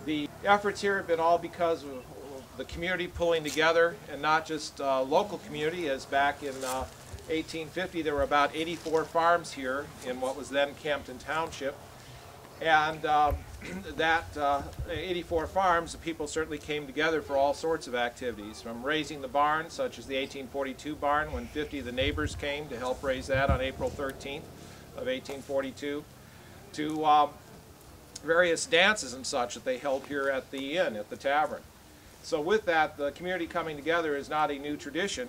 The efforts here have been all because of the community pulling together, and not just local community, as back in 1850 there were about 84 farms here in what was then Campton Township. And that 84 farms, the people certainly came together for all sorts of activities, from raising the barn, such as the 1842 barn, when 50 of the neighbors came to help raise that on April 13th of 1842, to various dances and such that they held here at the inn, at the tavern. So with that, the community coming together is not a new tradition.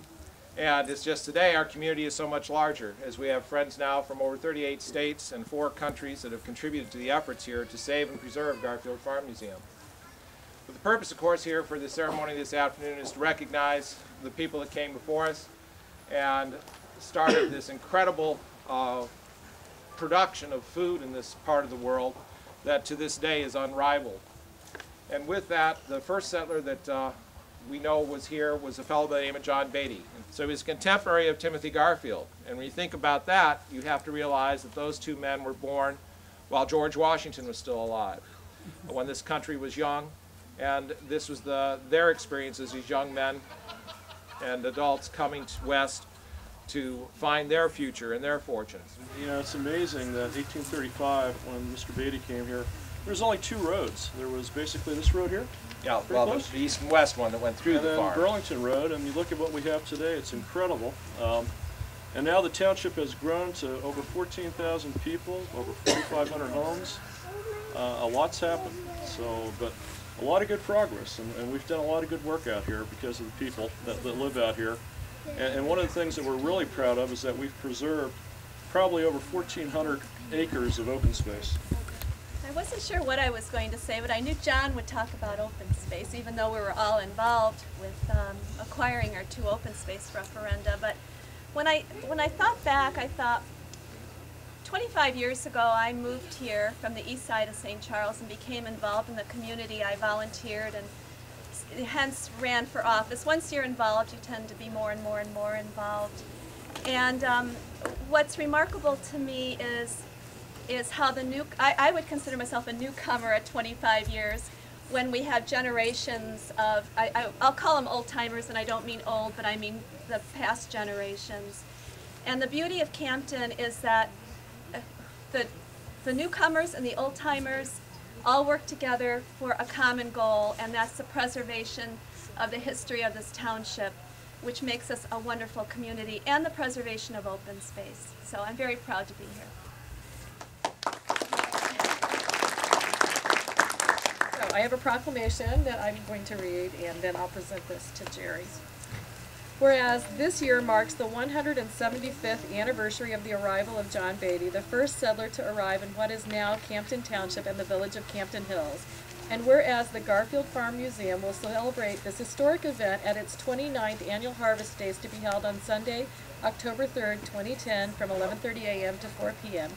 And it's just today our community is so much larger, as we have friends now from over 38 states and 4 countries that have contributed to the efforts here to save and preserve Garfield Farm Museum. But the purpose, of course, here for the ceremony this afternoon is to recognize the people that came before us and started this incredible production of food in this part of the world that to this day is unrivaled. And with that, the first settler that we know was here was a fellow by the name of John Beatty. So he was a contemporary of Timothy Garfield. And when you think about that, you have to realize that those two men were born while George Washington was still alive, when this country was young. And this was their experience as these young men and adults coming west to find their future and their fortunes. You know, it's amazing that 1835, when Mr. Beatty came here, there was only 2 roads. There was basically this road here. Yeah, well, the east and west one that went through the farm. And then Burlington Road, and you look at what we have today, it's incredible. And now the township has grown to over 14,000 people, over 4,500 homes. A lot's happened, but a lot of good progress, and we've done a lot of good work out here because of the people that live out here. And one of the things that we're really proud of is that we've preserved probably over 1,400 acres of open space. I wasn't sure what I was going to say, but I knew John would talk about open space, even though we were all involved with acquiring our 2 open space referenda. But when I thought back, I thought 25 years ago I moved here from the east side of St. Charles and became involved in the community. I volunteered and hence ran for office. Once you're involved, you tend to be more and more and more involved. And what's remarkable to me is how I would consider myself a newcomer at 25 years, when we have generations of, I'll call them old-timers, and I don't mean old, but I mean the past generations. And the beauty of Campton is that the newcomers and the old-timers all work together for a common goal, and that's the preservation of the history of this township, which makes us a wonderful community, and the preservation of open space. So I'm very proud to be here. I have a proclamation that I'm going to read, and then I'll present this to Jerry. Whereas this year marks the 175th anniversary of the arrival of John Beatty, the first settler to arrive in what is now Campton Township and the village of Campton Hills. And whereas the Garfield Farm Museum will celebrate this historic event at its 29th annual Harvest Days, to be held on Sunday, October 3rd, 2010 from 11:30 a.m. to 4 p.m.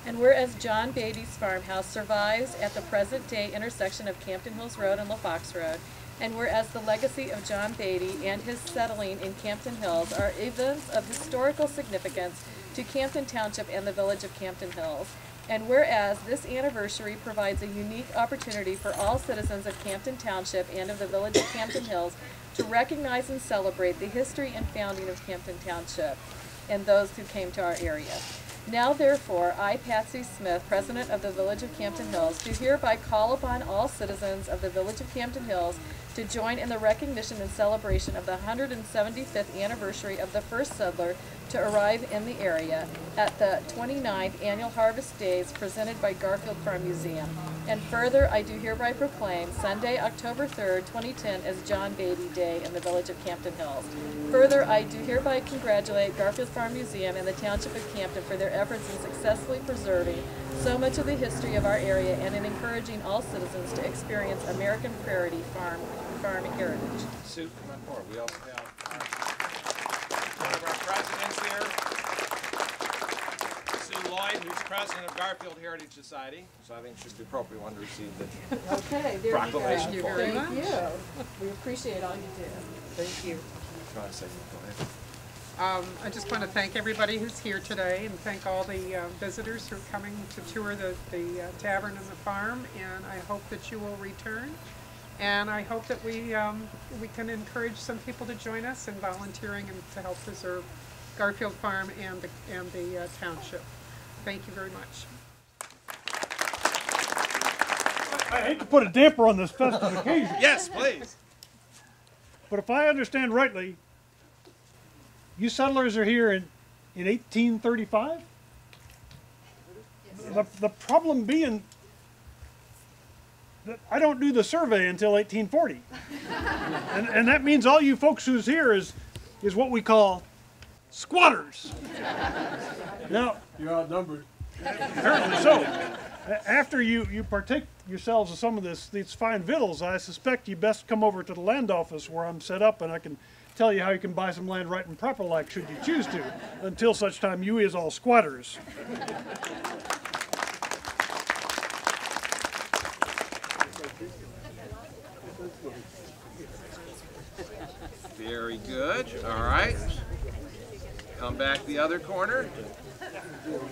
And whereas John Beatty's farmhouse survives at the present-day intersection of Campton Hills Road and La Fox Road, and whereas the legacy of John Beatty and his settling in Campton Hills are events of historical significance to Campton Township and the village of Campton Hills, and whereas this anniversary provides a unique opportunity for all citizens of Campton Township and of the village of Campton Hills to recognize and celebrate the history and founding of Campton Township and those who came to our area. Now, therefore, I, Patsy Smith, President of the Village of Campton Hills, do hereby call upon all citizens of the Village of Campton Hills to join in the recognition and celebration of the 175th anniversary of the first settler to arrive in the area at the 29th Annual Harvest Days presented by Garfield Farm Museum. And further, I do hereby proclaim Sunday, October 3rd, 2010 as John Beatty Day in the Village of Campton Hills. Further, I do hereby congratulate Garfield Farm Museum and the Township of Campton for their efforts in successfully preserving so much of the history of our area and in encouraging all citizens to experience American prairie farm heritage. Sue, come on forward. We also have one of our presidents here, Sue Lloyd, who's president of Garfield Heritage Society, so I think she's the appropriate one to receive the Okay, there proclamation. you go. For Thank you. We appreciate all you do. Thank you. Go ahead. I just want to thank everybody who's here today and thank all the visitors who are coming to tour the tavern and the farm, and I hope that you will return. And I hope that we can encourage some people to join us in volunteering and to help preserve Garfield Farm and the township. Thank you very much. I hate to put a damper on this festive occasion, Yes, please. but if I understand rightly, you settlers are here in 1835? The problem being that I don't do the survey until 1840. and that means all you folks who's here is what we call squatters. Now, You're outnumbered. apparently so. After you partake yourselves of some of these fine victuals, I suspect you best come over to the land office where I'm set up, and I can tell you how you can buy some land right and proper like should you choose to, until such time you is all squatters. Very good. All right. Come back the other corner.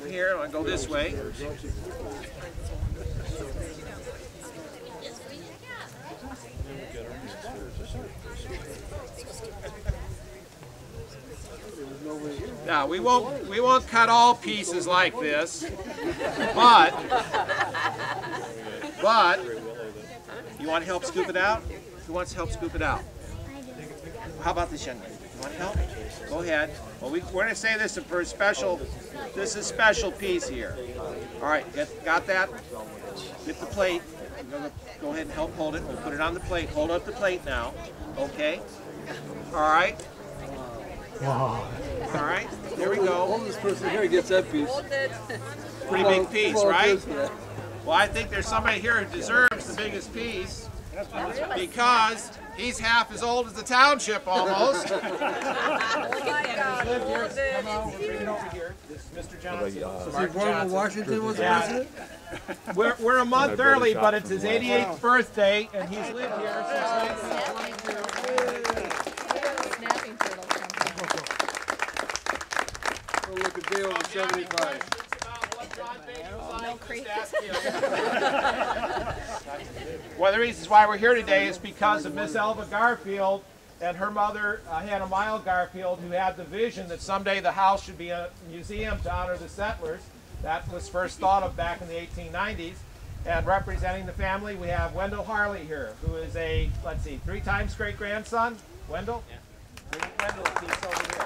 Here, I'll go this way. Now we won't cut all pieces like this, but you want to help scoop it out? Who wants to help scoop it out? How about this young man? You want help? Go ahead. Well, we're going to say this for a special. This is a special piece here. All right, got that? Get the plate. Go ahead and help hold it. We'll put it on the plate. Hold up the plate now. Okay. All right. Wow. All right. There we go. This person here gets that piece. Pretty big piece, right? Well, I think there's somebody here who deserves the biggest piece because he's half as old as the township almost. Come on, bring it over here. This is Mr. Johnson. Martin Johnson. Washington was Yeah. We're a month early, but it's his 88th birthday, and he's lived here since 1922. Snapping turtle comes Oh, look at Dale over 75. One of the reasons why we're here today is because of Miss Elva Garfield and her mother, Hannah Mile Garfield, who had the vision that someday the house should be a museum to honor the settlers. That was first thought of back in the 1890s. And representing the family, we have Wendell Harley here, who is a, let's see, 3 times great-grandson. Wendell? Yeah. Wendell, a piece over here.